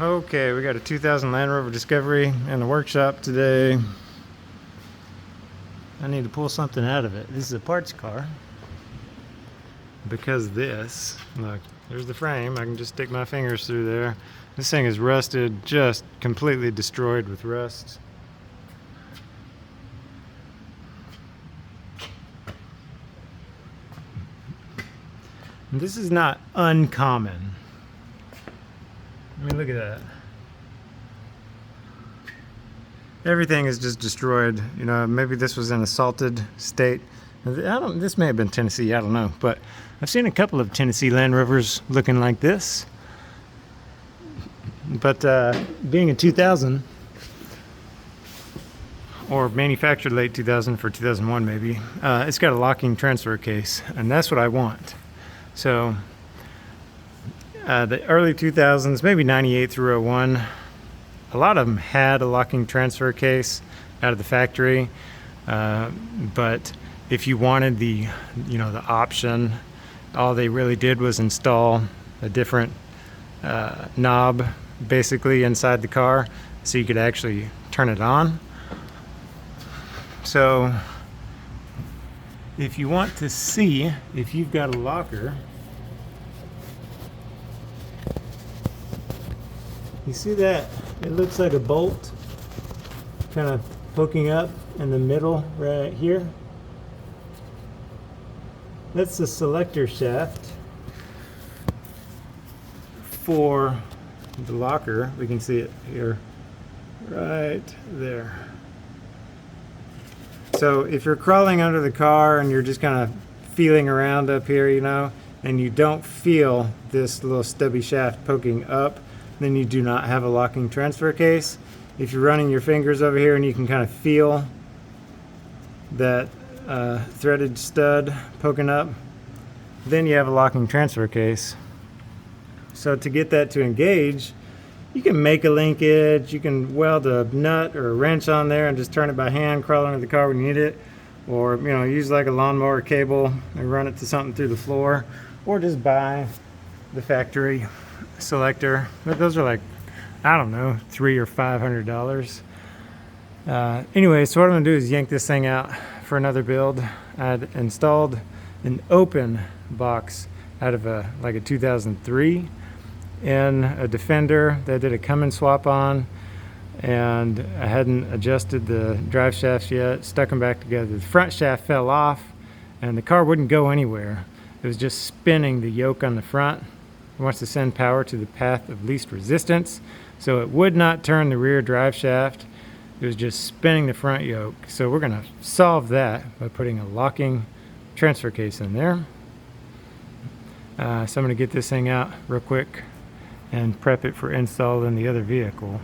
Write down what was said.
Okay, we got a 2000 Land Rover Discovery in the workshop today. I need to pull something out of it. This is a parts car. Because this, look, there's the frame. I can just stick my fingers through there. This thing is rusted, just completely destroyed with rust. And this is not uncommon. I mean, look at that. Everything is just destroyed. You know, maybe this was in a salted state. This may have been Tennessee, I don't know. But I've seen a couple of Tennessee Land Rovers looking like this. But being a 2000, or manufactured late 2000 for 2001 maybe, it's got a locking transfer case. And that's what I want. So the early 2000s, maybe 98 through 01, a lot of them had a locking transfer case out of the factory, but if you wanted the option, all they really did was install a different knob basically inside the car so you could actually turn it on. So if you want to see if you've got a locker, you see that? It looks like a bolt kind of poking up in the middle right here. That's the selector shaft for the locker. We can see it here, right there. So if you're crawling under the car and you're just kind of feeling around up here, and you don't feel this little stubby shaft poking up, then you do not have a locking transfer case. If you're running your fingers over here and you can kind of feel that threaded stud poking up, then you have a locking transfer case. So to get that to engage, you can make a linkage, you can weld a nut or a wrench on there and just turn it by hand, crawl under the car when you need it, or use like a lawnmower cable and run it to something through the floor, or just buy the factory selector. But those are like, I don't know, $300 or $500. Anyway, so what I'm gonna do is yank this thing out for another build. I'd installed an open box out of a 2003 in a Defender that I did a come and swap on, and I hadn't adjusted the drive shafts yet, stuck them back together. The front shaft fell off and the car wouldn't go anywhere. It was just spinning the yoke on the front. It wants to send power to the path of least resistance, so it would not turn the rear drive shaft. It was just spinning the front yoke. So we're gonna solve that by putting a locking transfer case in there. So I'm gonna get this thing out real quick and prep it for install in the other vehicle.